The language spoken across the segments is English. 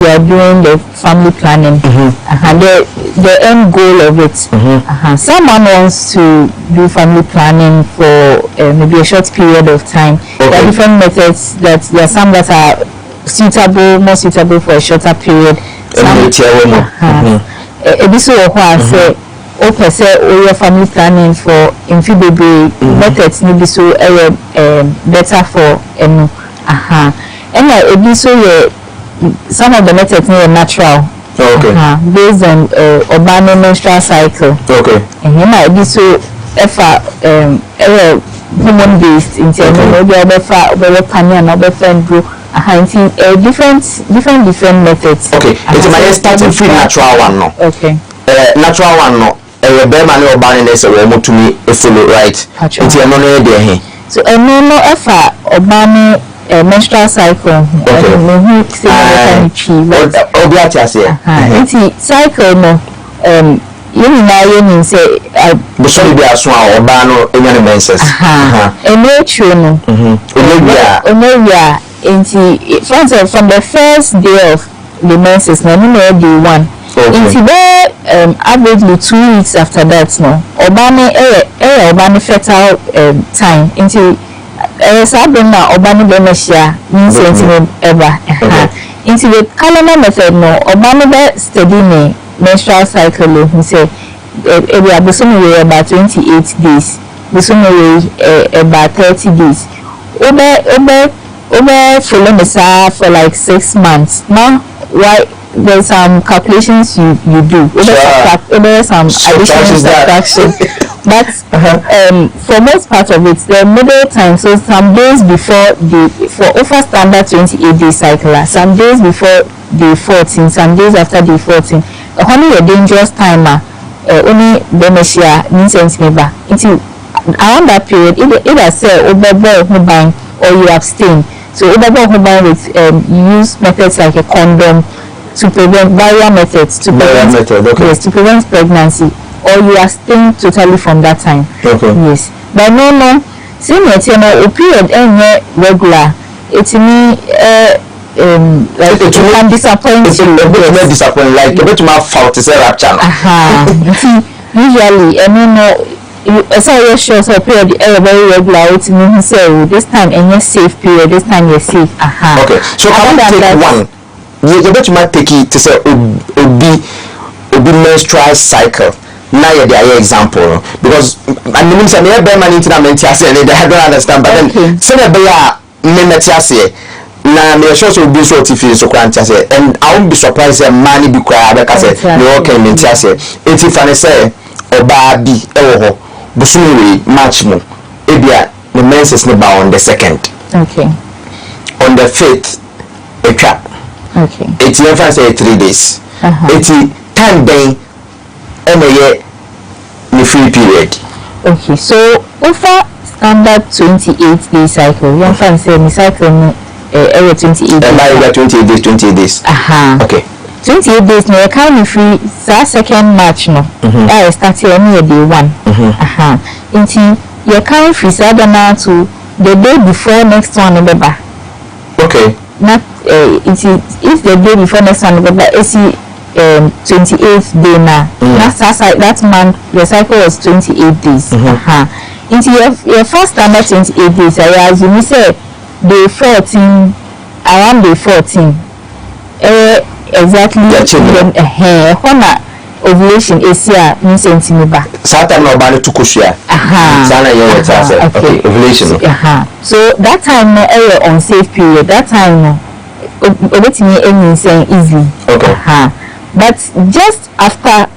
you are doing the family planning, the end goal of it. Someone wants to do family planning for maybe a short period of time. There are different methods. That there are some that are more suitable for a shorter period. Your family planning for infibable methods maybe so better for some of the methods are natural. Based on urbane menstrual cycle. Might be so hormone based in terms of different methods. It's my starting free natural one no. Natural one no. Bearman or banning is a remote to me a follow right. It's a no day. So a no urbane menstrual cycle. Cycle no you know say should be a swan or ban or any menses. From the first day of the menses, no day one. Averagely 2 weeks after that, no. Urbane fertile time. Urbane benesia means ever. Into the calendar method, no. Urbane steady me menstrual cycle. He said, about 28 days. About 30 days. Follow the for like 6 months. Now, why? There's some calculations you do. There's some additional subtraction. But for most part of it, the middle time, so some days before for over standard 28-day cycle, some days before day 14, some days after day 14. Only a dangerous timer, only dementia means maybe into around that period, either say overboard who or you abstain. So overboard who with use methods like a condom to prevent barrier methods to prevent pregnancy, or you abstain totally from that time. Yes, but no senior period regular. It's me like it can disappoint you. Disappoint like a bit more fault is a rapture. Usually you so sure so period very regular. It's me say this time any safe period, this time you're safe. Okay, so can we take one? You bet you might take it to say obi menstrual cycle. Now you're the example because I mean some bear man into that mentality and they don't understand, but then say bear mentality na me sure so be so tifi so kwanta say, and I won't be surprised if money be kwa because you okay mentality it's if I say oba bi ewo ho busumi match mo ebia the menses no ba on the 2nd, on the 5th etwa. It's never say 3 days. It's time then the free period. So over standard 28-day cycle, you can say the cycle every 28 days. 28 days. 28 days no can be free. Second March no. That starts only day 1. Until you can free now to the day before next one November. Not if the day before next one November, it's 28th day now. That month the cycle was 28 days. Into your first standard 28 days, as you say day 14, around day 14. Exactly. Ovulation is here means back. Saturn no bani to kushia. Ovulation. So that time no unsafe period. That time no saying easy. But just after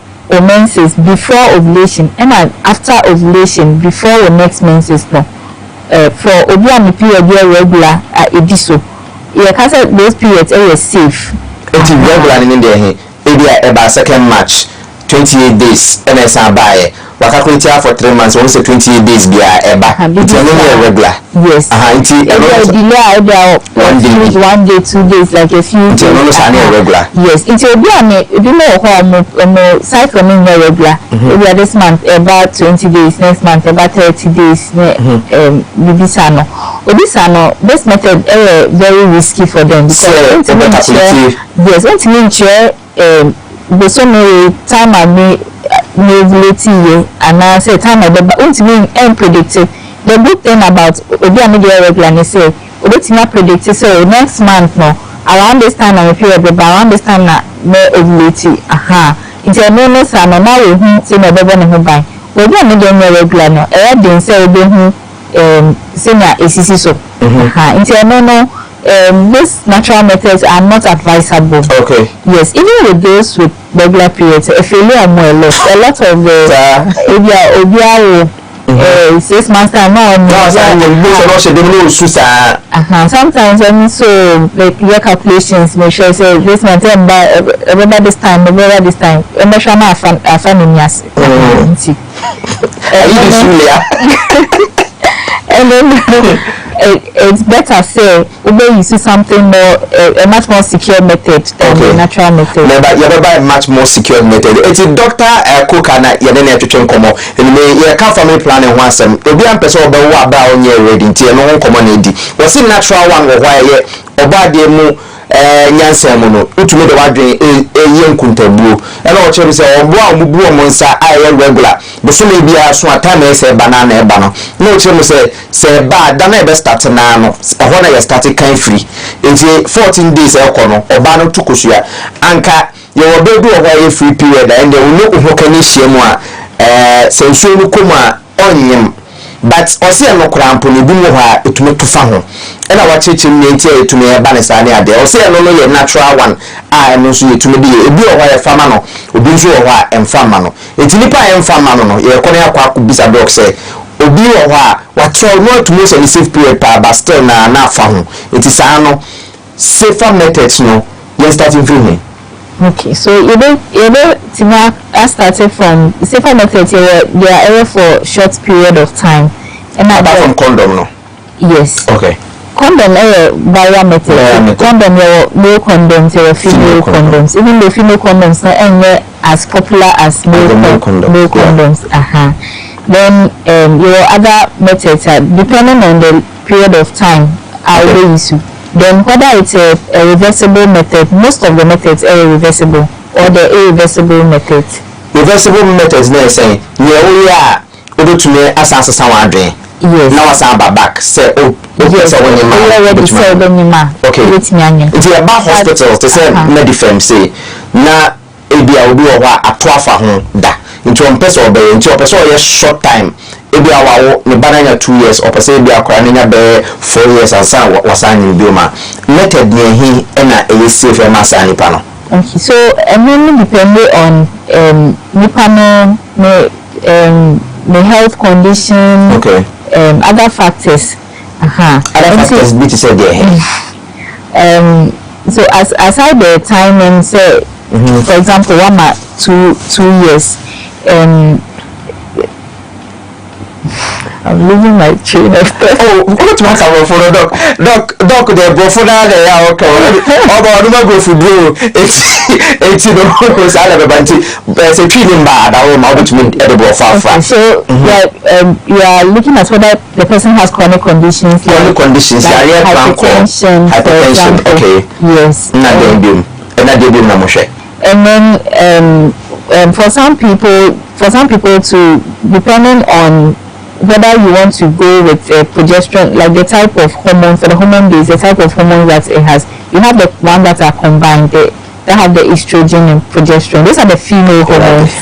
menses, before ovulation, and after ovulation, before the next menses no. For obiani period regular ediso. You can say those periods are safe. It's regular in India. Maybe about 2nd March, 28 days, and as I buy calculate for 3 months, once 28 days be eba. It's regular. Yes. Delay about 1 day, 2 days, like a few days. Regular. Yes. It will be a cycle regular. Maybe this month about 20 days, next month about 30 days. This method is very risky for them because yes, once you share the so time I may and I say time I won't mean unpredicted. The good thing about regular say not predicted, so next month no around this time I'm period but around this time na ovulating it's a no now we say no buy we regular no then say senior ACC so it's a no these natural methods are not advisable. Okay. Yes, even with those with regular periods, a failure more or less. A lot of the 6 months time sometimes when so like your calculations make sure say this month remember this time and then it's better say you see something more a much more secure method than the natural method. But you have a much more secure method. It's a doctor cook and you then have to train come and you can't family planning once and you'll be a person about on your ready to no common was it natural one or why about the nyansemono utumi de wadwen yenkuntabuo ena o chere se obo a mubuo monsa aye regular bosome bia so atama se banana e ba no na o chere se ba da na e be start na no ho na ye start kan free enti 14 days e kono oba no tukosua anka ye obedu o wa ye free period and you know ho kan hyiemu a se nsuo no koma onyem but ose no krampo ne bi mo ha etumi to fa ho ena wa cheche nti etumi e ba ne sa ne ade ose no ye natural one no so etumi de ebi o ha ye fama no obi nso o ha emfama no enti nipa emfama no ye ko ne akwa bisa doc say obi o ha wa try no to most safe period pa but still na fa ho enti sa no safer methods no you starting from. Okay, so you started from safer methods. They are for short period of time. And apart from condom, no. Yes. Okay. Condom barrier method. Condom male condoms, female condoms. Even the female condoms not as popular as male condoms. Then your other methods are depending on the period of time. Then whether it's a reversible method, most of the methods are reversible, or the irreversible methods. Reversible methods, they say, yeah, we to me as someone dream. Yes. Now I back. Say, yes, already said when you ma. Okay. It's about hospitals. They say Medifem say, na ebia obi o wa atoafa ho da. Into on person obey into person a short time. Ebia wa ne bananya 2 years or person ebia akora nya be 4 years and san wasan bi ma. Method ne hi na e safe e ma san nipa no. Okay. So mainly depending on nipa no health condition. Okay. Other factors. Other factors be to say there. So aside the time and say, for example, 1 or 2 years, I'm losing my train of thought. Oh, what was our for doc? Doc, the brofona they are okay. About no go for blue. It's the whole salad banty. There's a treating bad. I will not mean edible far. So you are looking at whether the person has chronic conditions. Chronic conditions, like hypertension. Okay. Yes. And then for some people to depending on whether you want to go with progesterone, like the type of hormone for the hormone base, the type of hormone that it has. You have the one that are combined, that have the estrogen and progesterone. These are the female hormones,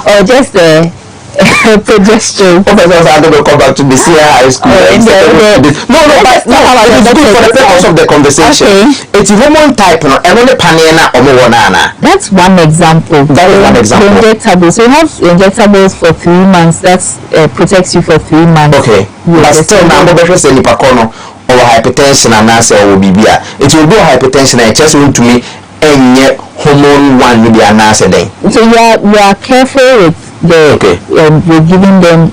or just the progesterone. I don't know, come back to the senior high school. No, but it's good for the purpose of the conversation. Okay. It's hormone type, no, and only panena or moana. That's one example. That is one example. Injectables. So you have injectables for 3 months. That protects you for 3 months. Okay. Yes, but still, now the person in Pacono or hypertension and answer will be beer. It will be hypertension. I just want to me and yet hormone one will be an answer day. So you are careful with we're giving them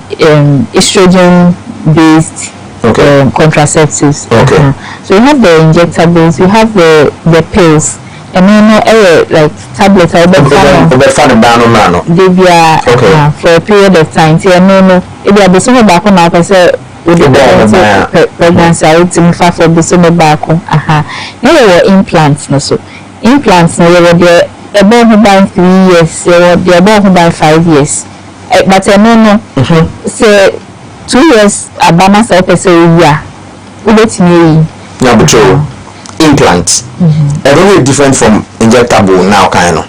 estrogen based contraceptives. So you have the injectables, you have the pills, and then like tablets or for a period of time. So if you have some back on with the pregnancy, I would for the summer back. There were implants, so implants, they were there about by 3 years, they were about by 5 years. But say 2 years, Abama said, yeah, we let me. Yeah, but implants. Very different from injectable now, kind of.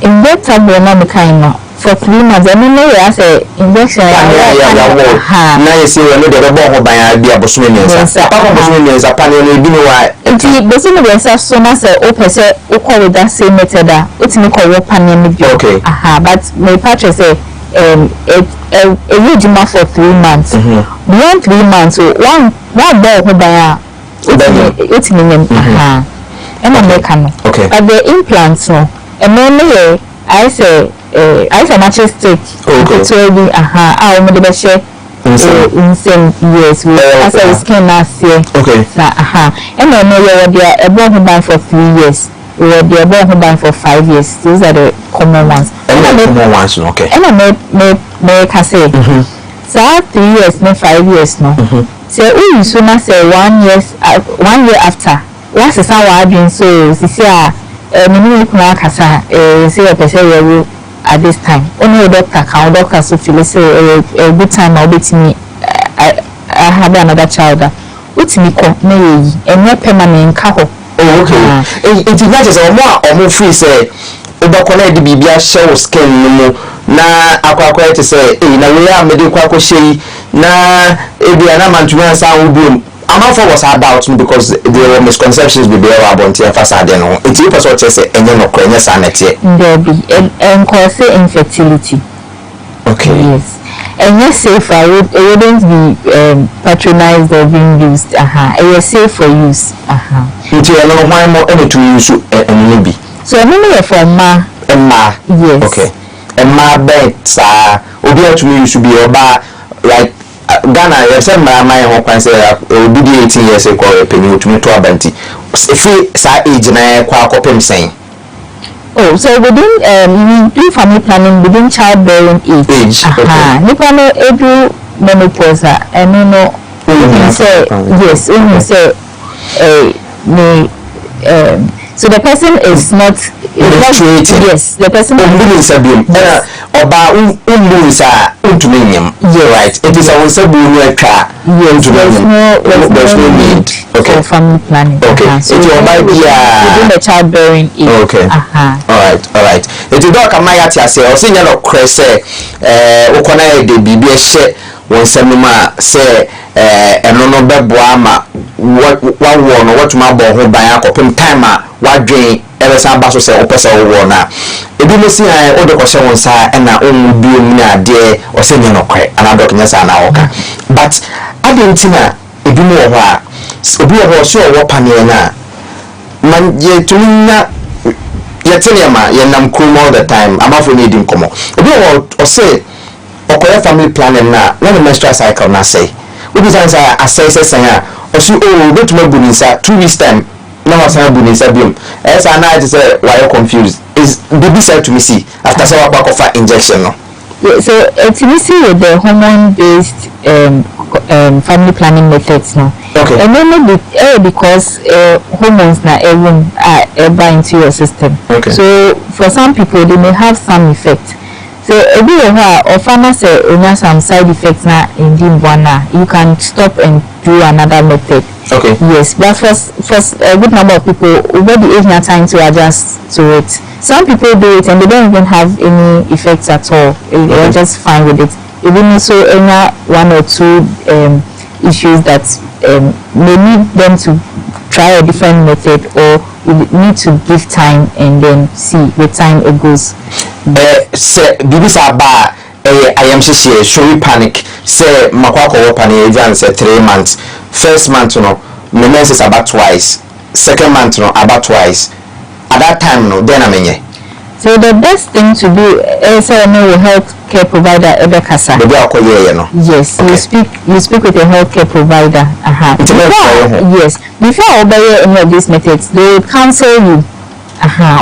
Injectable, now, kind of. For 3 months, I mean, I say injection. Now you see, when the rubber by idea, but swimming is a panel, you know why. The same way as soon as I open, say, okay, with that same method, it's me call what panel. Okay. But my patron say, a huge amount for 3 months. Beyond 3 months, so one ball who buy it's minimum. And I'm okay. But the implants, no, and mainly I say much stick. Okay. So we I am the best share. Insane yes, we as a skin last year. Okay. And I know they are above who buy for 3 years. We are the above who buy for 5 years. Those are the common ones. Common ones, okay. And I make I say, so 3 years, no 5 years, no. So we soon say 1 year after. What's the sound I've been so see minimum kasa say a person at this time. Only a doctor so feel say a good time I'll be to me. I have another child. What's me call me and not permanent coho. Oh, okay. It is not just a more free say. Obakona de bibia show skin no na akwakwa to say na we are medical kwakwa na ebia na mantuma san ubum amafo was about me because there were misconceptions be there about the facade no it is what you say enye no kwenya sanete there be and cause infertility. Okay. Yes. And yes, safe it wouldn't be patronized or being used. It was safe for use. Into a long while more any to use and maybe. So I'm only for ma. Yes. Okay. And ma bets obi to me you should be oba like Ghana. You said my home can say will be 18 years ago. Penny to me to abanti. If we say age na kwa kopem saying. Oh, so within do family planning within childbearing age. Nipa no edu menopause and no say yes. When say so the person is not yes, the person right. It is our there's no need for family planning. Okay. So it within the childbearing age. Okay. All right. It is not come at yourself. Sing no crese okona de bibia she won semuma say eno no beboa ma what ma bo ho ban akopem time a wadwen everything baso say opesa wo na ebi no si o de ko hye won sa na on bi om na ade o se nye no kwe ana dok nya sa na woka but adentina ebi mo ho a obi ho so wo panel na man ye tunya yetelema ye nam krum all the time amafo ni di nkomo obi ho o say okoya family planning na when the menstrual cycle na say obi say assess say o si o betuma bunisa 2 weeks time na wasa bunisa biom esa na it say why you confused is baby said to me see after say wa kwa injection no. So it's missing with the hormone based family planning methods now. Okay. And then because hormones na enter into your system. Okay. So for some people they may have some effect. So ebi or farmers say some side effects na in you can stop and do another method. Okay. Yes, but for a good number of people over the age now time to adjust to it. Some people do it and they don't even have any effects at all. They're just fine with it. Even also any 1 or 2 issues that may need them to try a different method or you need to give time and then see the time it goes. Say bibisa ba I am say show panic say makwako panic even say 3 months. First month no menses about twice. Second month no about twice. At that time no then amenye So the best thing to do is a healthcare provider ever kasa. Yes, okay. You speak with a healthcare provider. Yes, before obey any of these methods, they will counsel you.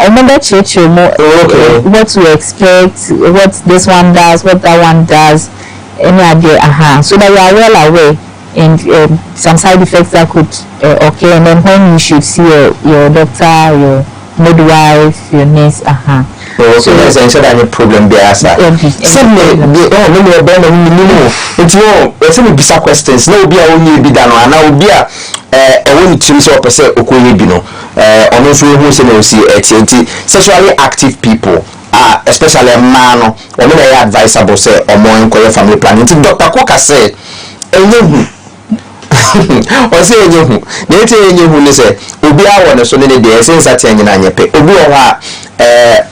Remember church what to expect, what this one does, what that one does, any idea. So that you are well aware and some side effects that could occur, and then when you should see your doctor, your midwife, your nurse. So there's any problem there, sir. Send me it's only questions. No, be only be done, and I will be only to so percent okuyibino. On also who say sexually active people, especially a man, or may advisable say or more in family planning. Dr. Coca said, or say you they tell you who say obi awon so ne dey sense atien na nyepe obi o ha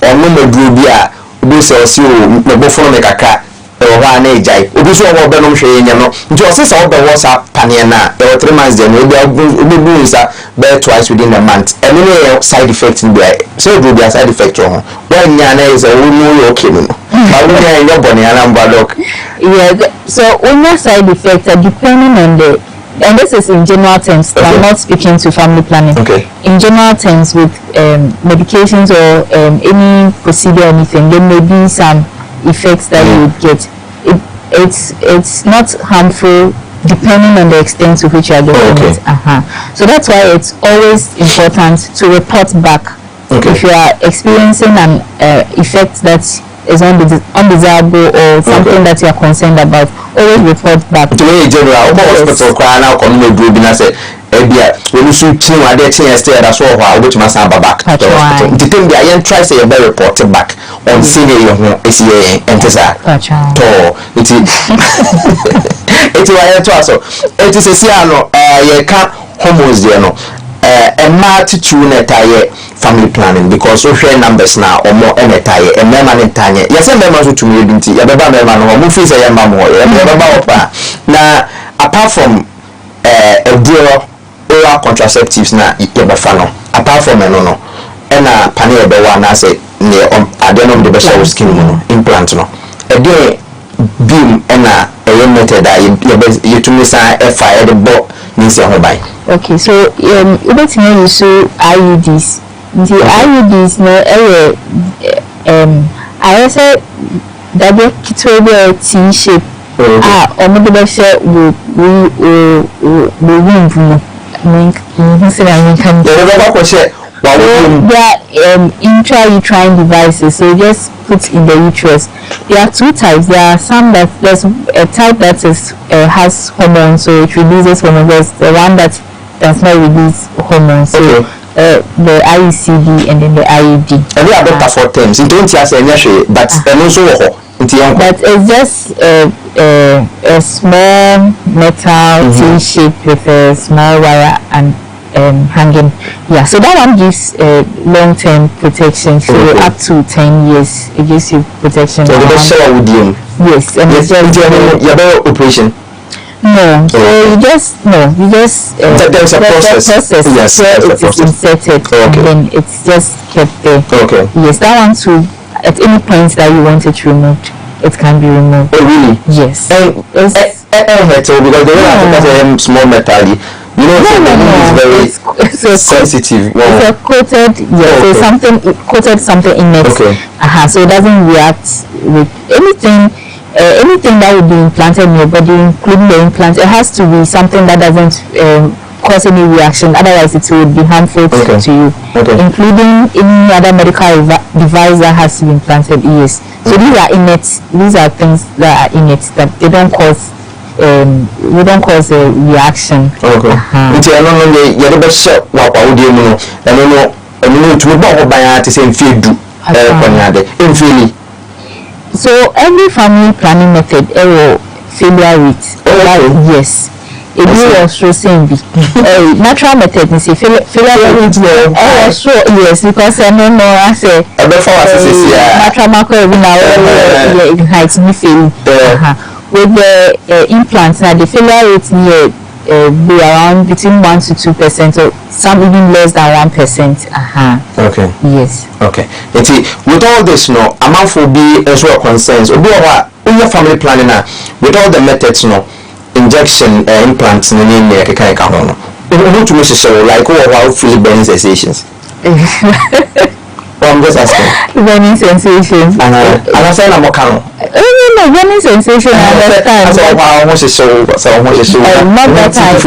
onu medru bia obi say o si o mebofo me kaka o ha na ejai obi so o be no hwe nya no nti o se say o be WhatsApp pane na 3 months dem obi bu sa be twice within the month and no side effect ni bia so do bia side effect o ho when nya na is o no okay no ba wo nya your body na mba doc. Yeah, so only side effects are depending on the, and this is in general terms. Okay. I'm not speaking to family planning. Okay. In general terms, with medications or any procedure or anything, there may be some effects that you would get. It's not harmful depending on the extent to which you are getting it. So that's why it's always important to report back. Okay. If you are experiencing an effect that is undesirable or something that you are concerned about, always report back. To me, general, hospital crying out on the group, and I said, when you shoot two, I did yesterday, that's all which must have back. The thing the I try say a better report back on senior ACA and Tessa. It is a Siano, you can't homos, you know. And Marty family planning because we share numbers now or more anytime and member in tanya. Yes, and members to me binti. Ya baba member no mo fi say ya mama mo. Ya baba opa. Na apart from oral contraceptives na ya fa no. Apart from no. And pani e be wa na say ne adenom de be show skin no implant no. E dey beam and a method that you to me say fire the bo ni say ho bai. Okay, so you use IUDs. The IUDs no I say that the kitobia T shape omodebe share we they are intrauterine devices, so just put in the uterus. There are two types. There are some that there's a type that is has hormones, so it releases hormones. There's the one that does not release hormones. So the IUCD and then the IUD. And we are better for terms. It don't just but also but it's just a small metal T-shape with a small wire and hanging. Yeah, so that one gives long-term protection. So up to 10 years, it gives you protection. So yes, and it's just operation. No, so you just there's a process. Yes, where it is inserted and then it's just kept there. Okay. Yes, that one too. At any point that you want it removed, it can be removed. Oh really? Yes. Because the way I think small metal, you know, it's very sensitive. It's a coated, so something in it. Okay. So it doesn't react with anything. Anything that will be implanted in your body, including the implant, it has to be something that doesn't cause any reaction. Otherwise, it would be harmful to you. Including any other medical device that has to be implanted. Yes. So these are innate. These are things that are innate that they don't cause. We don't cause a reaction. Okay. So every family planning method failure rate. Yes. It was so same. Natural method is failure rate. Yes, because I don't know. I say natural marker it hides me fail. With the implants now, the failure rate near be around between 1 to 2%, or some even less than 1%. Okay. Yes. Okay. With all this, no, amount will be as well concerns. Or in your family planning, with all the methods, no, injection, implants, and then the kind of who to miss so like how feel burning sensations. I'm just asking. Burning sensations. And I'm saying I'm okay. No, burning sensation. I understand. So how much is so? So much is so? Not that I.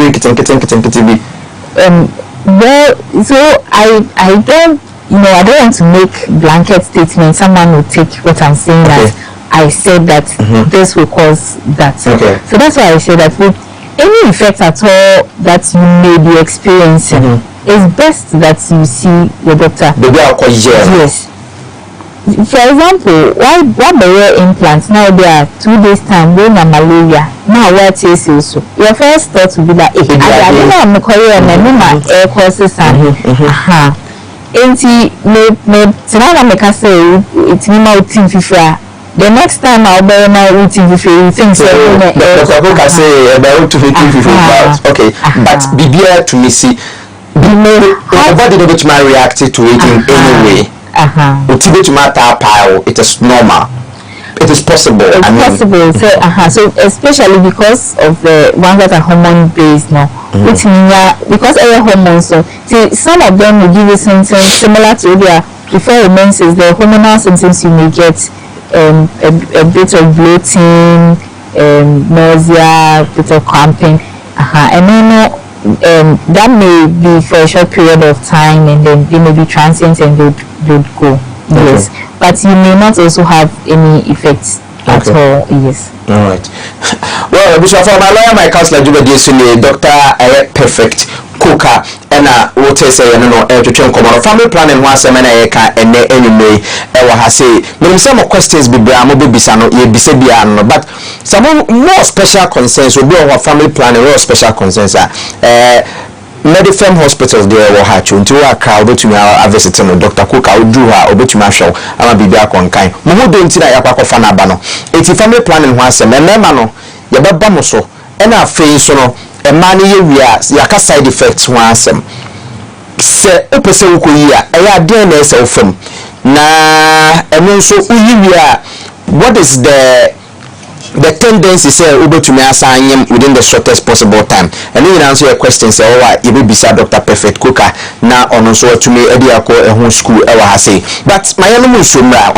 Well, so I don't, I don't want to make blanket statements. Someone will take what I'm saying as I said that this will cause that. Okay. So that's why I say that with any effect at all that you may be experiencing, it's best that you see your doctor. Yes. For example, why the implants now they are 2 days time when malaria now what is also your first thought will be that I don't know I'm calling my air courses and tonight I'm make say it's me my team fifra. The next time I'll buy my routine if you think so. Dr. Cook say about 250 okay, but be here to me see the body don't react to it in any way. It is normal. It is possible. It's possible. So especially because of the ones that are hormone based now, which means because other hormones, so see, some of them will give you symptoms similar to their before the menses. The hormonal symptoms you may get a bit of bloating, nausea, bit of cramping, and then that may be for a short period of time, and then they may be transient and they'd go. Yes, but you may not also have any effects at all. Yes. All right. Well, Bishop, for my lawyer, my counselor, Dr. Perfect Cooker, and what I say, to train common family planning once a man and anyway, I say, maybe some questions be Bramo, Bisano, Bisabiano, but some more special concerns will be our family planning or special concerns. Medifem hospitals there were hatching to a crowd to our visitor, Dr. Cook, I would do her over to my show. I'm a be back on kind. Mumu don't see that Yapako Bano. It's a family planning once a man, Mano, Yababamoso, and our face, a money yaka side effects once. Say, Opesa Ukuya, I had DNA self from na, and also Uya. What is the tendency say over to me assign him within the shortest possible time, and then answer your question say you be beside Dr. Perfect Cooker now on also to me ediako a home school say but my enemy sumra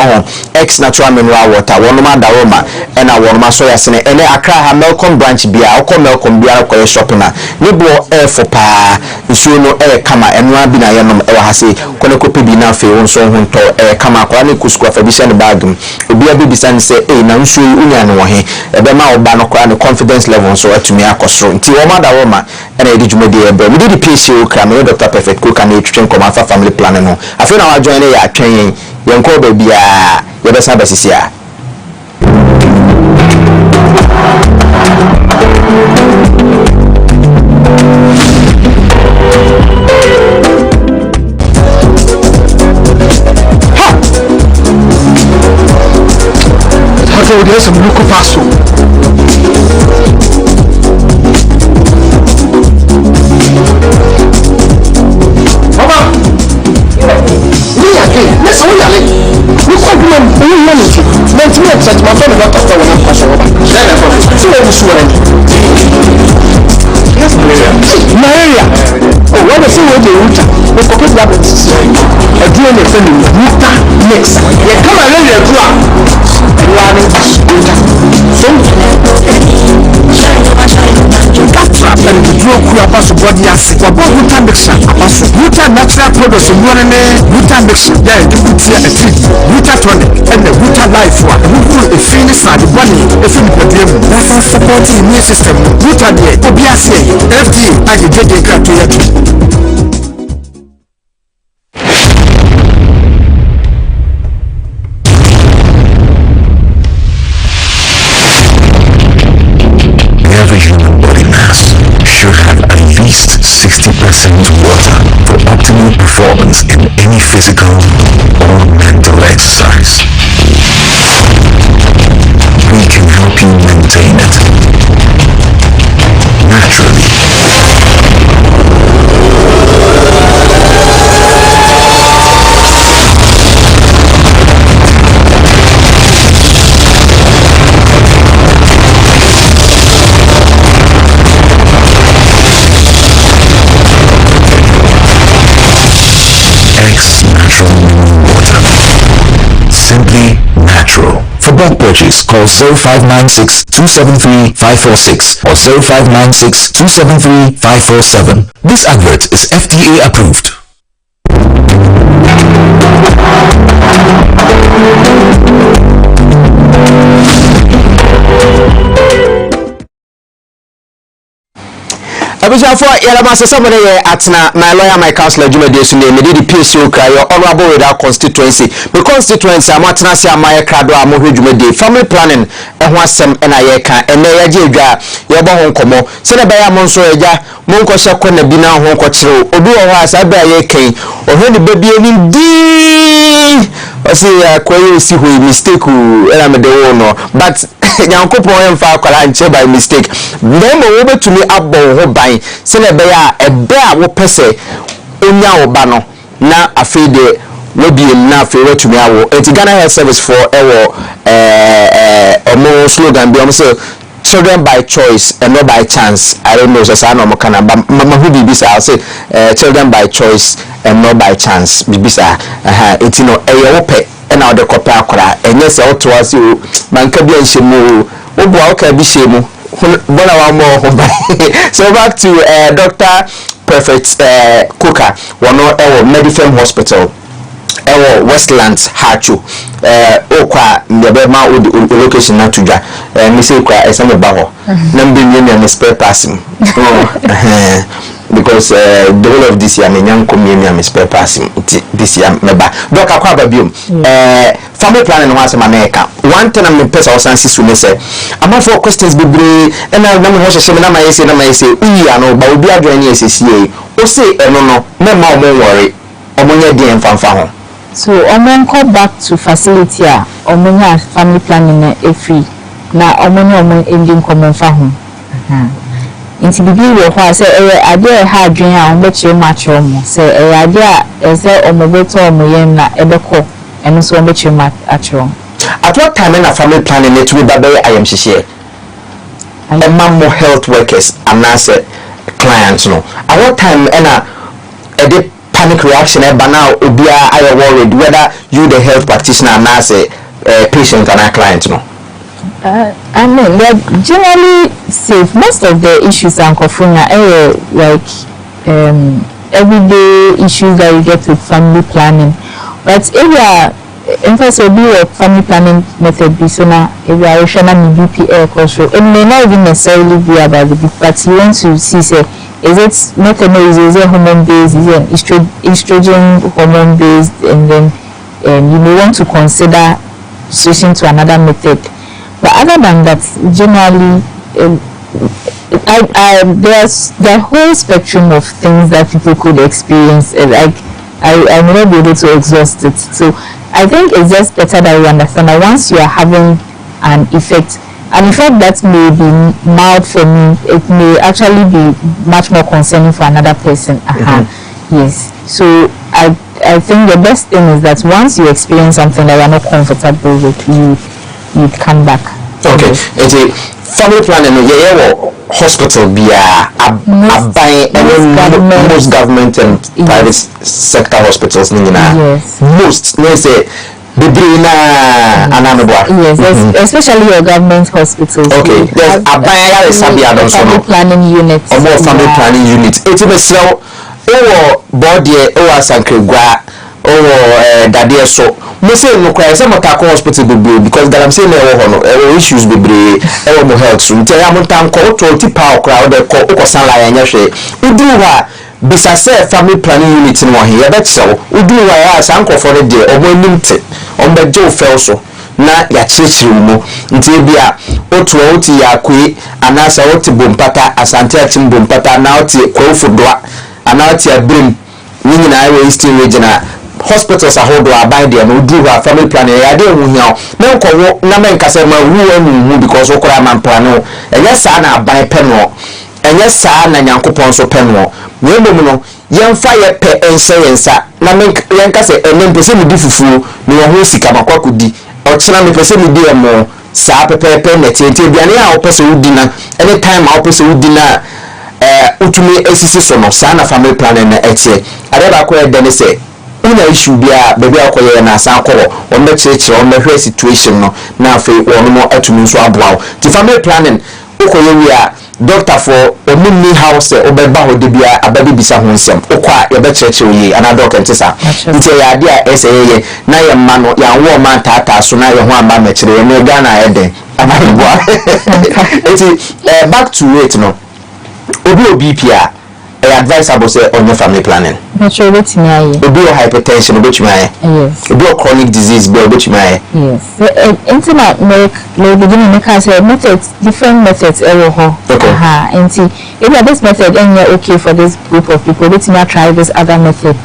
ex natural mineral water one ma daroma and I want my soya sene and Accra Melcom branch bia or Melcom bia ko shopping na nibo air for pa nsuo no air kama enwa bi na yenom say kono kopi bi na fe won so hunto air kama kwa ne kusku afa bi send bag obi abi bisan say na nsuo unya no he ebema oba no kwa confidence level so atumi akosoro nti wo ma da wo ma na edi dwumadi ebe we did the PCO kra me Dr. Perfect Cook and twetwen koma fa family planning no afi na wa join ya atwen yen ko ba bia ye be sa basisia so there's some local passo. Mama, let's all yell it. We can't do anything. Let's make such my friend not after one pass over. So let us swear. Yes, Maria. Oh, what is it with the Utah? We forget that it's a DNA family. Utah mix. Yeah, come on, let it go. And the drug we are about body as what Wuta mixture Wuta natural products of one Wuta mixture there the Wuta a treat Wuta tonic and the Wuta life one who a finish at the bunny a film problem that's supporting immune system Wuta the OBS FDA and the JJ Gratuity. Should have at least 60% water for optimal performance in any physical or mental exercise. We can help you maintain it naturally. bulk purchase, call 0596-273-546 or 0596-273-547. This advert is FDA approved. Abujafo yarama sesamo ye atna my lawyer my counselor Jumade Sunday me di PSO cry your honorable with our constituency me constituency amatna se amaye krado amohwe Jumade family planning ho asem na ye ka ene ya je dwa ye bo ho nkomo se na baya mo nso eja mo nko hye ko na bi na ho nko kire obi wo ho asa ba ye kan ohwe ni babi ani di o se akoye si ho mistake na me de wo no but nyankopon emfa akwala nche by mistake ndemo wo betumi abbo ho ban se na be ya ebe a wo pese onya wo ba no na afede wo bi na afi wetumi awo enti Ghana Health Service for ewo omo slogan bi say children by choice and not by chance. I don't know so say no mo kana mama hu bi bisa say children by choice and not by chance bi bisa enti no eye wo pe na ode kopa akora enye se oto ase o manka bi anhyemu o bo aka bi hyemu bona wa mo ho ba. So back to Dr. Perfect Coker wono ewo Medifem Hospital ewo Westlands Hachu okwa ndebema o location na tudwa me say kwa esame ba ho na mbe nyame spare passing because the whole of this year me nyan komie me spare passing this year meba doka kwa babium family planning no asema na eka one thing am pesa osansi su me say am for questions bebre na me ho hye na ma yese uyi ano ba obi adwan ye sesie o say eno no me ma o mo worry o mo nya die mfamfa ho. So call back to facility omunya family planning na free na omunya ending common fa ho inti bibi we ho say ade ha adwen a ombe chire match omo say ade a say omobeto omoyem na ebeko eno so ombe chire match achro. At what time na family planning it we babe ayem hihie more health workers and as clients no at what time na ede panic reaction now obia are worried whether you the health practitioner and as patient and a client no. I mean they're generally safe. Most of the issues are like everyday issues that you get with family planning, but if you are in fact will be a family planning method be so now if you are rational BPL control it may not even necessarily be about the book, but you want to see say is it method is it hormone based, is it estrogen hormone based, and then you may want to consider switching to another method. But other than that, generally there's the whole spectrum of things that people could experience. Like I may not be able to exhaust it. So I think it's just better that you understand that once you are having an effect that may be mild for me, it may actually be much more concerning for another person. Yes. So I think the best thing is that once you experience something that you are not comfortable with, you come back. Okay. It's a family planning. Hospital be most government and private sector hospitals. Yes. Most. Let's say. Yes, especially your government hospitals. Okay, there's a family planning unit. Or more family planning unit. It's a so body or sankregua or daddy so. Say no cry some hospital because that I'm saying issues be more health soon. Tell you time call 20 power crowd or sunlight and yashe. Bisa say family planning unit in one here bet so udu wa as anko for the day or nimte on the joe felso na ya chirichiri mu nti bia otu oti ya kwe anasa oti bompata asante atim bompata na oti kwofudwa ana oti abrim nyinyi na ayo eastern regional hospitals ahodo aban there no udu wa family planning ya de hu hia na nko na men kase ma wu anu because okora man plano enye sa na aban pe no enye sa na nyankopon so pe no wemom no yemfa ye pe ense yensa na men yenka se enem pese mu difufu no ho sika makwakudi ochina me pese mu di emo sa pepepe na tete biane a opese udi na anytime a opese udi na utumi esisi so no sa na family planning na etie adeba ko e dene se una issue bia baby akoye na asan ko on be cheche on be hwe situation no na afi on mo atumi so aboa ti family planning ukoye wi a doctor for omuni house obeba ho de bia abadi bisa ho nsem ukwa ye be cheche oyi ana doctor ntisa nti ya ade a eseye na ye ma no ya wo ma tata so na ye ho amba mekire ye me Ghana eden amaiboa eti back to it no obi pia advisable say on your family planning. Not sure what's my obi hypertension which my yes obi chronic disease which my yes internet make beginning make us methods different methods okay and see if this method and you're okay for this group of people let's not try this other method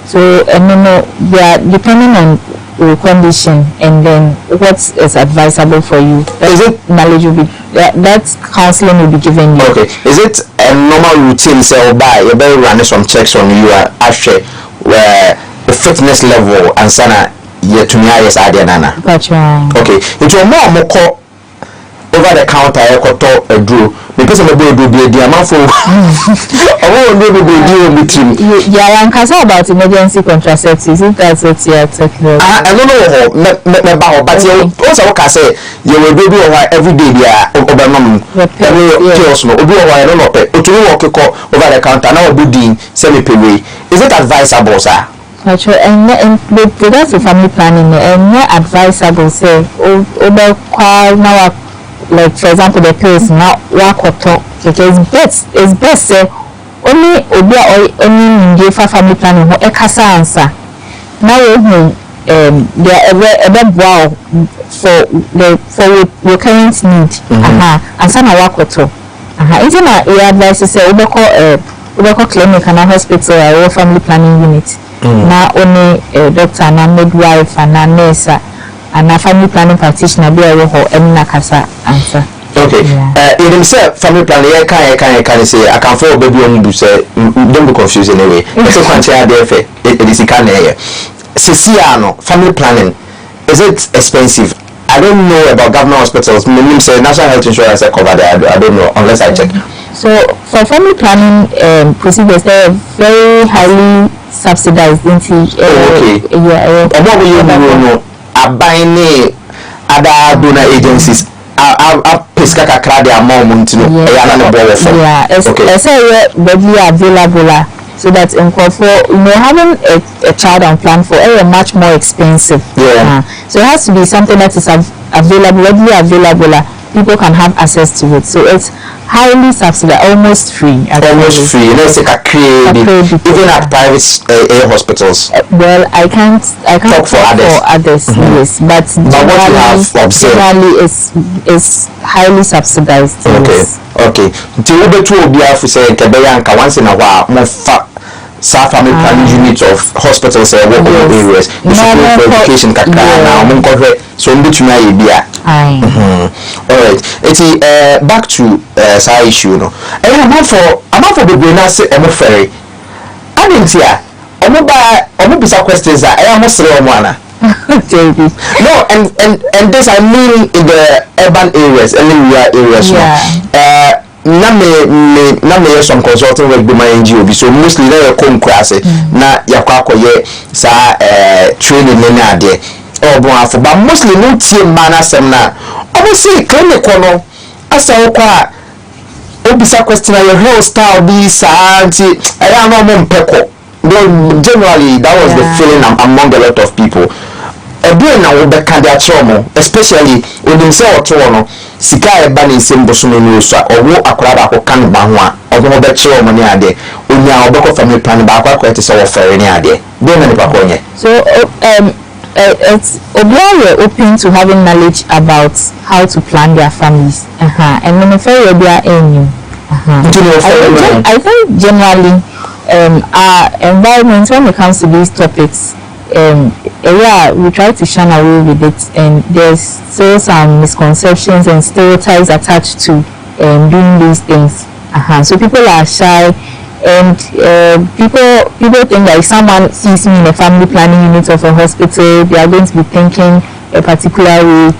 so they are depending on your condition and then what is advisable for you. Is it knowledge will be that counseling will be given you? Okay, is it a normal routine say or by you better run some checks on you actually where the fitness level and sana yet to me is nana. Gotcha. Okay, it's your mom over the counter a drew because of the boy do the amount for yeah, I'm concerned about emergency contraceptives. If that's what you're talking about. I don't know but you also can say you will do every day there over the counter now building semi pay. Is it advisable, sir? Actually, and with regards to family planning, and not advisable say over now. Like for example, the pills now work or talk because it's best say only only in family planning or ekasa answer. Now they are wow for your current need. And some work or talk. Isn't your advice say ubeko clinic and a hospital or family planning unit. Now only doctor and midwife and a nurse. And a family planning practitioner be a ho emna kasa answer. Okay. In himself, family planning can say I can follow baby on do say don't be confused anyway. It's a quantity it is here. Ceciano, family planning, is it expensive? I don't know about government hospitals. Maybe say national health insurance I cover there. I don't know unless I check. So for family planning procedures, they're very highly subsidized into okay. Yeah. What will you know? Abine other donor agencies are pesca crowd amount to yeah, it's readily available so that having a child on plan for much more expensive. So it has to be something that is available, readily available. People can have access to it. So it's highly subsidized, almost free. Almost free. Let's say even at private hospitals. Well, I can't talk for others. Yes, but what you have observed generally is highly subsidized. Okay. Yes. Okay. Until we to be able to say Kebeyanka once in a while more family planning unit of hospitals work on areas. For education now so between alright. It's back to side issue no. I'm not for the brain say ferry. I didn't hear. Bisa questions that I almost say no, and this I mean in the urban areas, rural areas. Na me some consulting work be my NGO so mostly na come class na yakwa akoye sa training na ade obo but mostly no tie man asem na obviously clinic no asa okwa obisa question your hair style be sa anti I am no mpeko generally that was the feeling among a lot of people na wo be kan dia chomo especially when them say oto sika eba na nsem bosono no so owo akora ba ko kan ba ho a obo be chomo ni ade onya obeko family plan ba akwa te say wo fere ni ade dey na ni pa ko nye so it's open to having knowledge about how to plan their families and when fere be are I think generally our environment when it comes to these topics we try to shun away with it and there's still some misconceptions and stereotypes attached to doing these things so people are shy and people think like someone sees me in a family planning unit of a hospital they are going to be thinking a particular way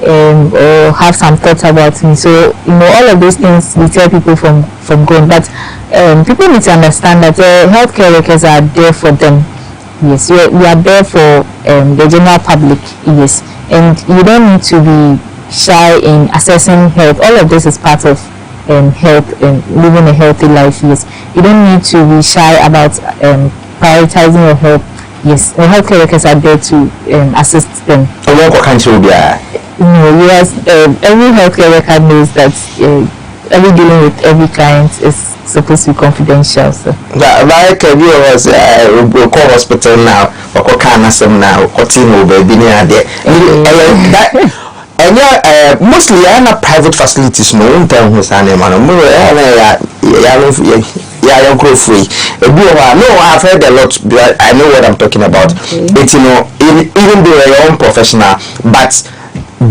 or have some thoughts about me so all of those things we tell people from going but people need to understand that healthcare workers are there for them Yes, we are there for the general public. Yes, and you don't need to be shy in assessing health. All of this is part of health and living a healthy life. Yes, you don't need to be shy about prioritizing your health. Yes, the healthcare workers are there to assist them. No, yes, every healthcare worker knows that every dealing with every client is supposed to be confidential. So. Like you was call hospital now, or canasum now, or team over there. And yeah, mostly I have private facilities. No one tell who's an animal. Yeah, go free. No, I've heard a lot. I know what I'm talking about. It's even though you're your own professional, but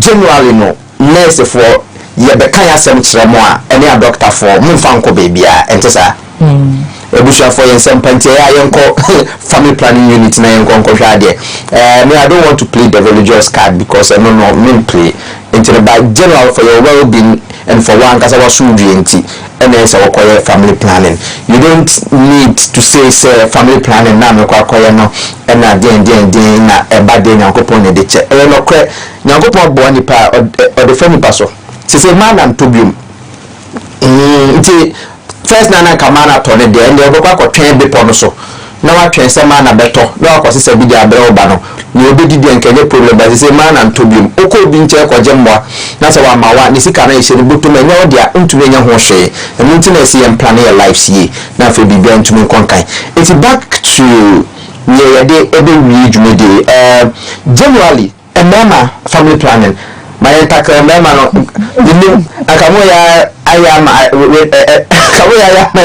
generally no. Nurse for the kind of some more any doctor for Mufanko baby and Tessa. Ebusha for some family planning unit na yanko I don't want to play the religious card because I don't know me play into the back general for your well-being and for one because I was and there's our family planning. You don't need to say family planning now no and na a bad day na kopon de che no kre na kopon bo ni pa or the family paso say man and tobium first nana kamana tone de and go kwa twen be pono so na wa twen se man na beto na wa kwose se bi dia bre oba no ni obedi di enkenye problem but say man and tobium oko bi nche kwa jemwa na se wa mawa ni sika na ihye ni botu na nya odia ntumi nya ho hwe and nti na see plan your life see na fe bibia ntumi konkan it's back to yeah de ebe wi dwumede generally a mama family planning my entire mama no akamo ya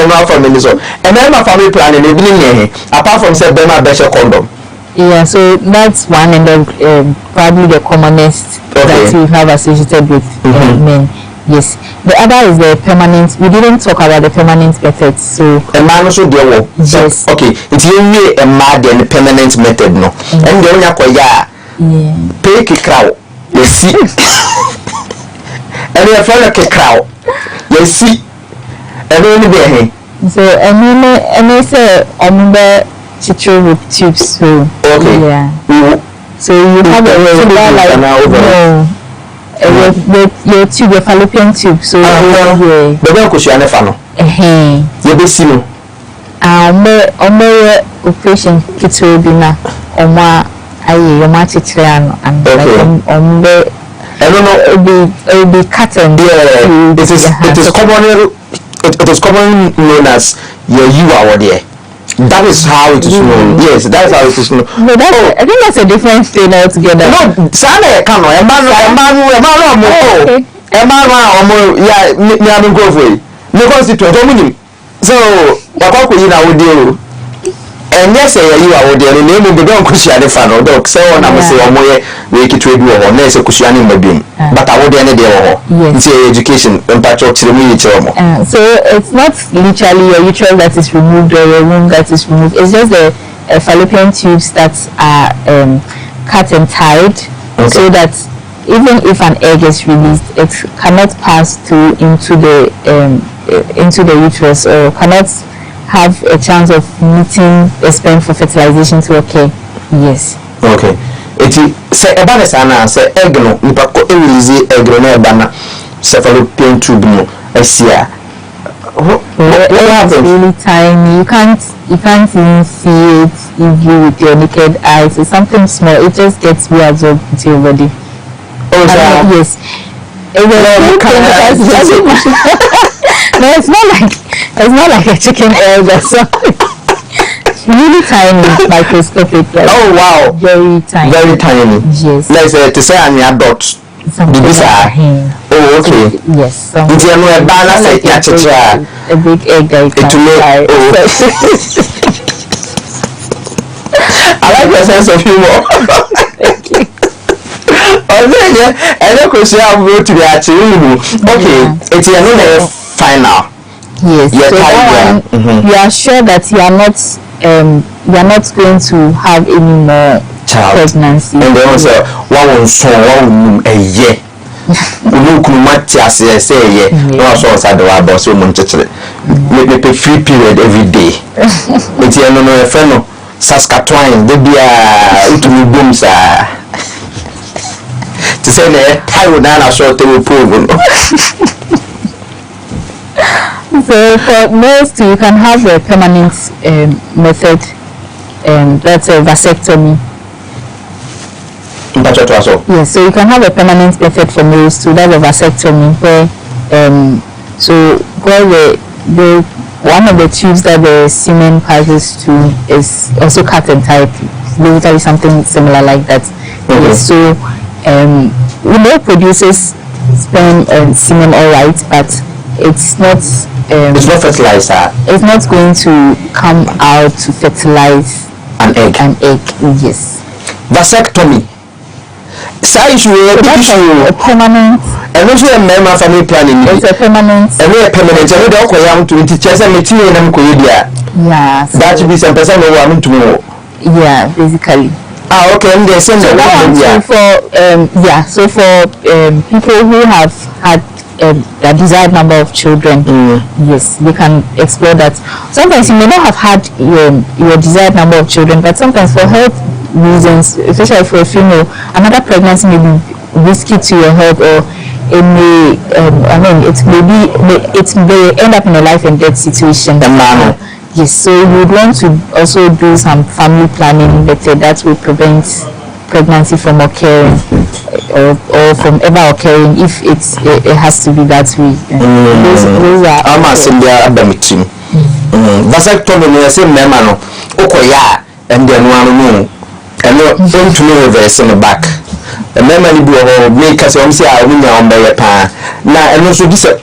my family so and my family planning even apart from say bema better condom. Yeah, so that's one and then probably the commonest that we have associated with men. Yes, the other is the permanent. We didn't talk about the permanent methods. So a man also do yes. Okay, it's only a mad and permanent method no. And the only pay crowd. You see, and your friend a crowd. You see, and only there. So and they say teacher with tubes. So yeah. So you have a your tube, your fallopian tube. So but then could you understand? You be seen. Operation kitchen dinner your match and I don't know it'll be cut and it is commonly known as your you are there. That is how it is known. Yes, that's how it is known. No, I think that's a different thing altogether. No, Sana come on, so and yes, you are the name of the dog cushion fan or dog. So on, I'm saying, we can trade war or nurse a cushion in the beam. But I would end the say education and patch up to the military. So it's not literally your uterus that is removed or your womb that is removed. It's just the fallopian tubes that are cut and tied so that even if an egg is released, it cannot pass through into the uterus or cannot have a chance of meeting a sperm for fertilization to occur. Yes. Okay. Eti say about the sana say egg no nipa ko release egg no e ba na fallopian tube no asia. It's really tiny. You can't even see it if you with your naked eyes. It's something small. It just gets reabsorbed into your body. Oh, yes. No, it's not like a chicken egg or something. Really tiny, microscopic. Like oh wow, very tiny. Very tiny. Yes. Let's say to say I'm your dot. Oh okay. Yes. It's a balance a big egg that you can I like your sense of humor. Thank you. And of course you have to be actually okay. It's another final. Yes. So that one, you are sure that you are not going to have any more pregnancy. And then also one a year. Look much as I say no so sad about so much me free period every day. It's no friend Saskatchewan de bia utumi boom sa to say na tayo na so te pool. So for most, you can have a permanent method, that's a vasectomy. Yes, so you can have a permanent method for males to have a vasectomy where so where the one of the tubes that the semen passes to is also cut and tied, basically something similar like that. Okay. Yes, so male produces sperm and semen all right, but it's not fertilizer. It's not going to come out to fertilize an egg. Yes. Vasectomy. Size That's a permanent. And also a member family planning. It's a permanent. And we are permanent. And we are going to teach us material and yeah. So that should be some person who want to know. Yeah, basically. Okay, and there's some so for people who have had a desired number of children, yes, they can explore that. Sometimes you may not have had your desired number of children, but sometimes for health reasons, especially for a female, another pregnancy may be risky to your health, or it may it may end up in a life and death situation. Yes, so you would want to also do some family planning method that will prevent pregnancy from occurring or from ever occurring if it has to be that way. Those are I'm asking the team. Vasectomy is a memano. Okoya and then one and don't to reverse in the back. A memory make us say I win on by a pan. Now and also this a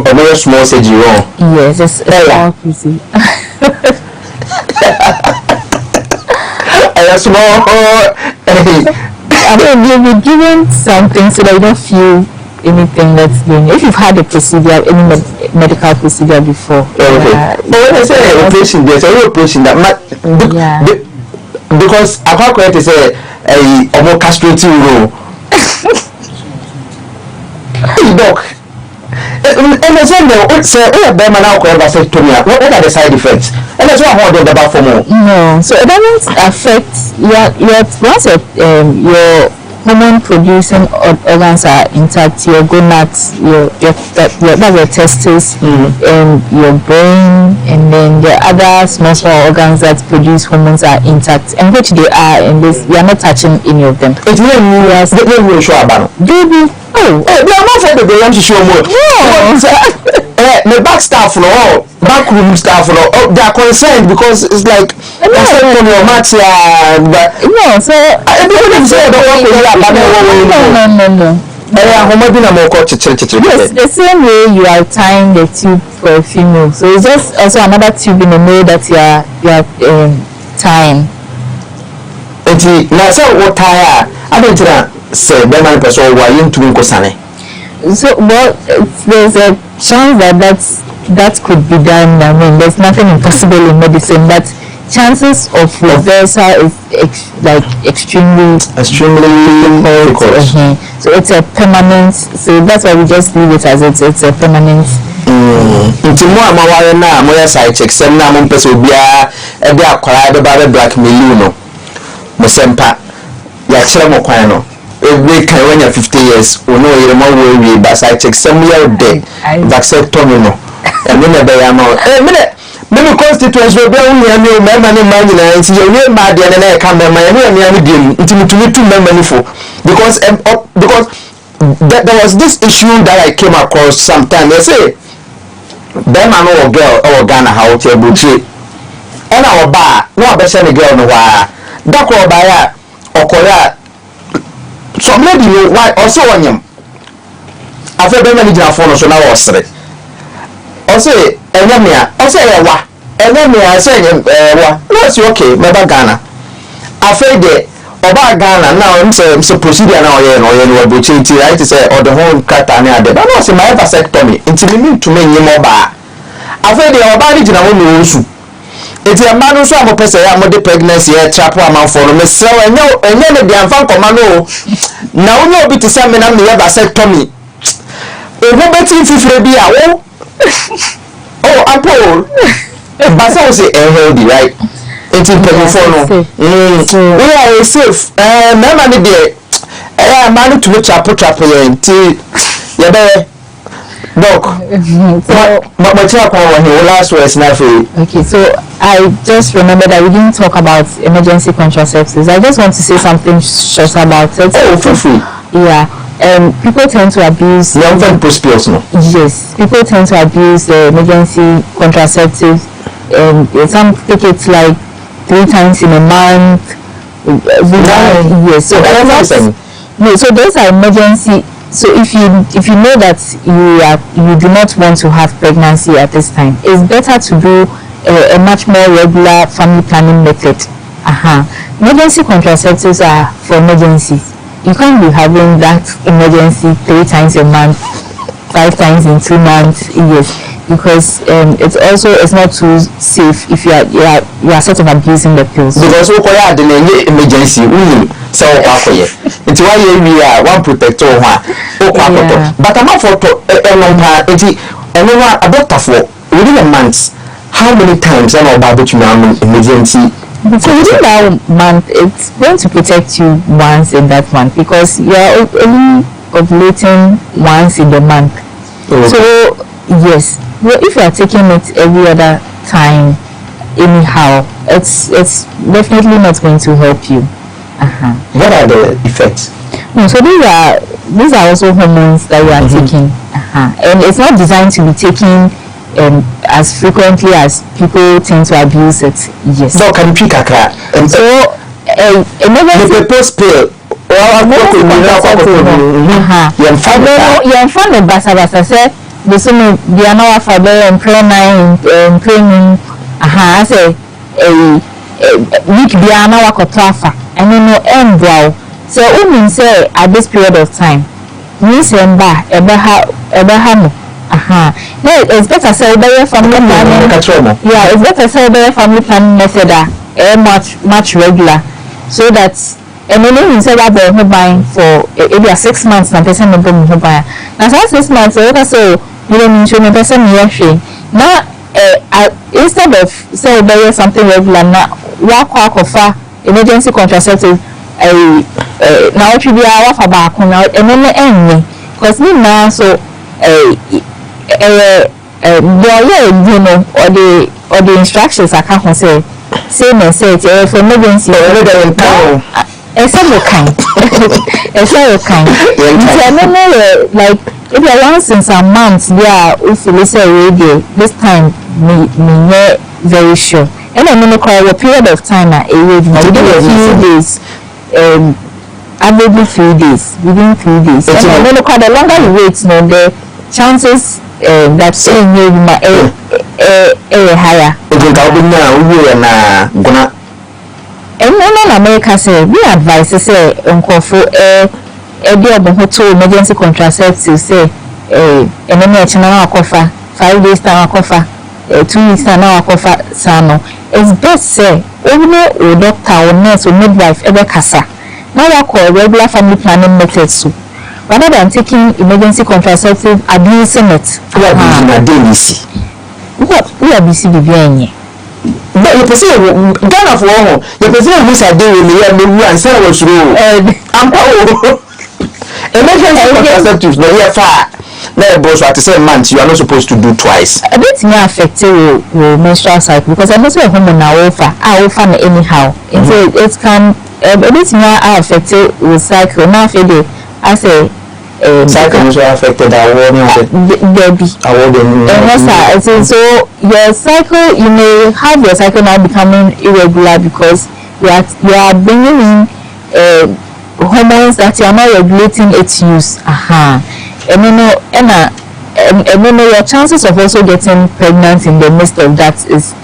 very small surgery wrong. Yes, it's all easy. I mean, you'll be given something so that you don't feel anything that's doing. If you've had a procedure, any medical procedure before. Okay. But when I say operation, there's a operation that because I can't quite say a more castrating role. Doc. And as well, say, oh, Berman now call vasectomy. What are the side effects? And that's what I want about for more. No, so it doesn't affect once your hormone producing organs are intact, your gonads, your testes, and your brain, and then the other small organs that produce hormones are intact, and which they are, and we are not touching any of them. It's really sure about it. Baby. They are not for the to show more. The back staff back room staff they are concerned because it's like from your mat no, so yes, the same way you are tying the tube for a female, so it's just also another tube in the middle that you are tying. Now so what tie I don't say Berman person why you to Sane. So there's a chance that could be done. I mean, there's nothing impossible in medicine, but chances of reversal is extremely difficult. So it's a permanent. So that's why we just leave it as it's a permanent. Nti mo amaware na mo ya side check sem na mo mpese obia e de akwara de ba blackmail no mo sempa ya kire mo kwan no we can when you're 50 years we know you're more worried but side check some year day vasectomy no and then be am me constituents we be only am you member ni man na nti you we mad dey na e ka member you me am dey nti mutumi tu member ni for because there was this issue that I came across sometime. They say them man or girl or Ghana how to buchi and our bar no be send girl no wa that ko ba ya okoya some lady no why also on him afa be mani jina phone so na wo sere o say enyamia o say wa enyamia say wa no say okay me ba Ghana afa de oba Ghana now so procedure now no buchi ti right say or the whole kata na ade but no say my vasectomy until me to me nyim oba afa de oba ni jina wo no osu eti a man so amopese ya mo de pregnancy e trap amanfo no me sre enye ne de amfa nkoma no na wonye obi te se me na me ya vasectomy e ho beti fifire bi a wo oh apple basa wo say healthy right It's in telephone. We are safe. Never did it. I managed to reach up here. Doc, last words now for you. Okay, so I just remember that we didn't talk about emergency contraceptives. I just want to say something short about it. Oh, feel free. Yeah, people tend to abuse. Yes, people tend to abuse the emergency contraceptives. Some take it like 3 times in a month. Yes, so so those are emergency. So if you know that you do not want to have pregnancy at this time, it's better to do a much more regular family planning method. Emergency contraceptives are for emergencies. You can't be having that emergency 3 times a month, 5 times in 2 months. Yes, because it's not too safe if you are sort of abusing the pills. Because we call the emergency. So it's why we are one protector but I'm not for a doctor for within a month. How many times am I about to emergency? So within that month, it's going to protect you once in that month because you are only ovulating once in the month. So yes, well, if you are taking it every other time, anyhow, it's definitely not going to help you. What are the effects? So these are also hormones that you are taking, and it's not designed to be taken as frequently as people tend to abuse it. Yes. So can you pick a car? So the post pill. So say at this period of time, it's better say family planning. Yeah, it's better say family planning method much regular, so that and then say that they're buying for maybe 6 months na person no go buy. Now 6 months you can say you don't need to me person here now instead of say there something regular now work offer emergency contraceptive now it should be our for back now and then because me now so or the instructions I can't say for emergency like if you're once in some months if you say radio this time me very sure and I'm gonna call a period of time within a few days averagely 3 days within 3 days and I'm gonna call the longer you wait the chances that saying you higher and in America say we advise say for emergency contraceptives say and then 5 days time cover 2 weeks time cover sano it's best say only a doctor or nurse or midwife ever kasa now I call regular family planning methods so rather than taking emergency contraceptive abusing it we are busy but you perceive Ghana for all you perceive who's a day with me and say was true I'm emergency contraceptives no here far now boss at the same month you are not supposed to do twice a bit may affect your menstrual cycle because I'm also a hormone offer anyhow it can a bit may affect your cycle now I say cycle is affected baby so your cycle you may have your cycle now becoming irregular because you are bringing in hormones that you are not regulating its use and your chances of also getting pregnant in the midst of that is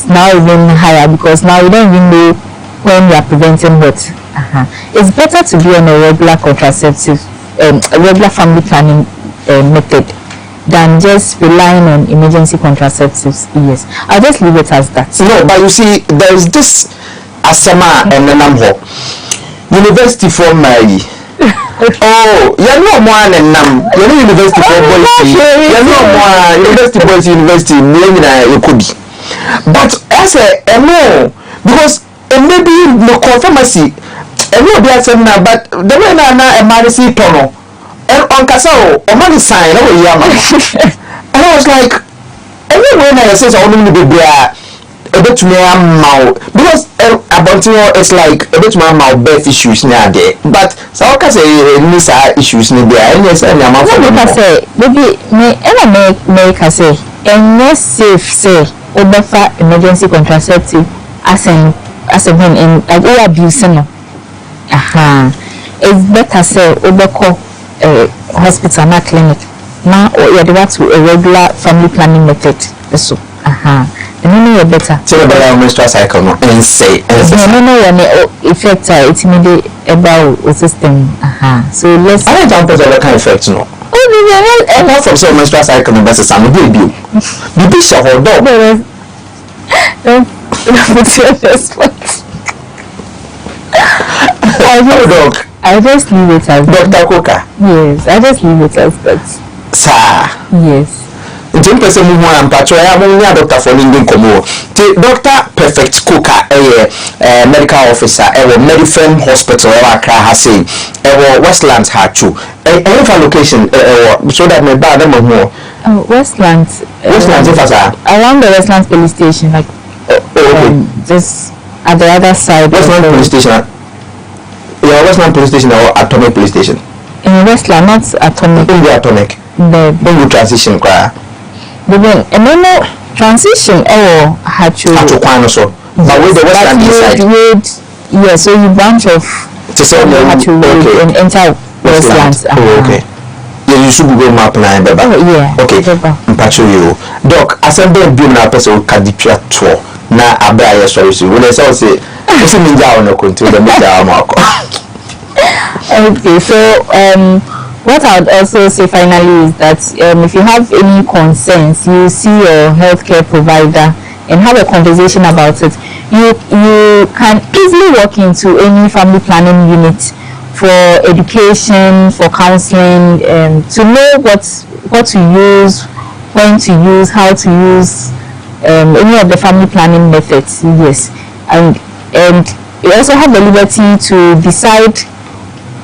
now even higher because now you don't even know when you are preventing what. It's better to be on a regular contraceptive a regular family planning method than just relying on emergency contraceptives. Yes, I'll just leave it as that. No, but you see, there is this asama and Namho University for Mary. Oh, you're no more than you're no university for boys. You're no more university boys university. You could be, but as a no because maybe no confirmation and no be asem na but the way na emergency tono and on kasa o man sign na we yama and I was like anyway na say so only be there a bit me am because about it's like a bit more birth issues now there but so I can say these issues ni there and yes and am say baby me make say and yes safe say obefa emergency contraceptive as in when in like all abuse no it's better say obeko hospital na clinic na or you have to a regular family planning method so and you better so about menstrual cycle no and say no effect it may about system so let's I don't know what kind of effect no apart from so menstrual cycle no best some baby the show or dog don't put your response. I just leave it as Dr. Coca. Yes, I just leave it as that. Sir. Yes. Jim person mu am patro ya mo nya doctor for ndin komo. Ti Dr. Perfect Coca medical officer Medifem Hospital Accra ha say Westlands ha chu. Any location so that me ba them mo. Westlands around the Westlands police station like just at the other side. Westland police station. Yeah, Westland police station or Atomic police station. In Westland, not Atomic. In the Atomic. The transition cry. And then transition had to Quano so. But with the Westland side. Yeah, so you branch of to say had to and enter Westlands. Okay. Yeah, you should go map now, Baba. Yeah. Okay. Mpacho you. Doc, as I'm there being a person kadipia tour. Na abaya sorry so. When I say this is ninja on control the media Okay, so what I would also say finally is that if you have any concerns, you see your healthcare provider and have a conversation about it. You can easily walk into any family planning unit for education, for counseling, to know what to use, when to use, how to use any of the family planning methods. Yes, and you also have the liberty to decide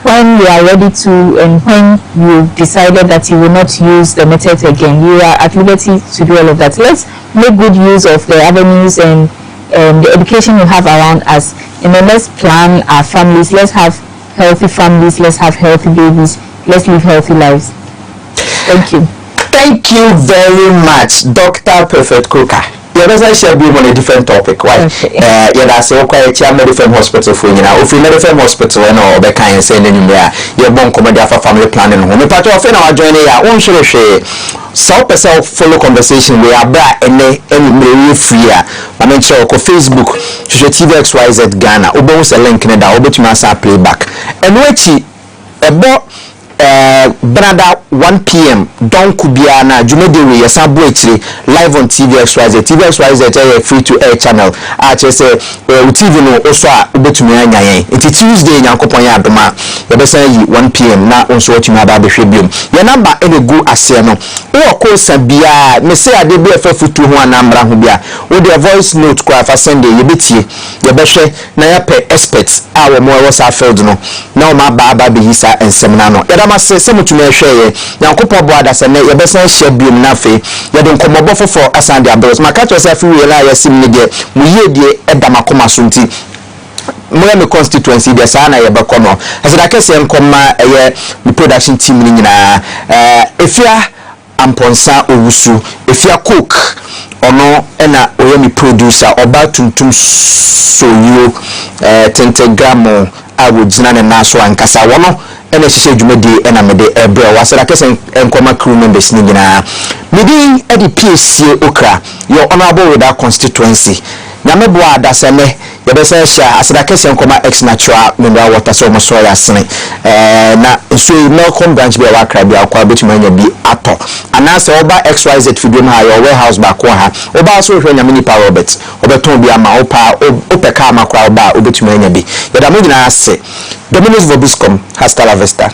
when you are ready to and when you decided that you will not use the method again. You are at liberty to do all of that. Let's make good use of the avenues and the education we have around us, and then let's plan our families. Let's have healthy families, let's have healthy babies, let's live healthy lives. Thank you. Thank you very much, Dr. Perfect Coca. Yeah, that's shall be on a different topic, right? Okay. Yeah, that's so quite a Medifem Hospital for you now. If you Medifem Hospital and all the kind of saying anywhere, you're born comedy for family planning home. A part of our journey, I won't show you. So follow conversation we are bra and free. I mean, so Facebook, TVXYZ Ghana, Obos a link in the Obetumasa playback. And which about Brother 1 p.m. Don Kubiana, Jumedi, Yasabu live on TVXYZ. TVXYZ free to air channel. I just say, TV no also Ubetumia. It's Tuesday, Yankoponya Doma. The best 1 p.m. Now on so much about the Shibium. Your number any go aseno. Or call Sabia, me say I did be a foot to one number hubia. With your voice note, cry for Sunday, you bet ye. Your best na pe experts. Our more was our field no. Now my baba be hisa and seminano. I say some to me share Yankopo board as a net your best share beam nafe you don't come up for asande abros my catch yourself realize sim media we ye de edamakoma sunti mo constituency de sana ye bekono as I can say nkoma the production team ni nyina efia amponsa owusu efia cook ono ena oyemi producer oba tuntum soyo 10 gram awujina ne naso ankasa wono ene hihye dwumadi ena mede ebre wasera kesen enkoma crew members ni nyina medi edi PSC okra your honorable with that constituency nyame bo adaseme yebese sha asera kesen enkoma ex natural mineral water so mo so yasene na so Melcom branch be wakra bi akwa betuma nya bi ato anase oba XYZ Fidium ha your warehouse ba ko ha oba so hwe nyame ni pa Robert obeton bi ama opa opeka amakwa oba obetuma nya bi yeda mo nyina ase Dominic Vobiscom hasta la vista.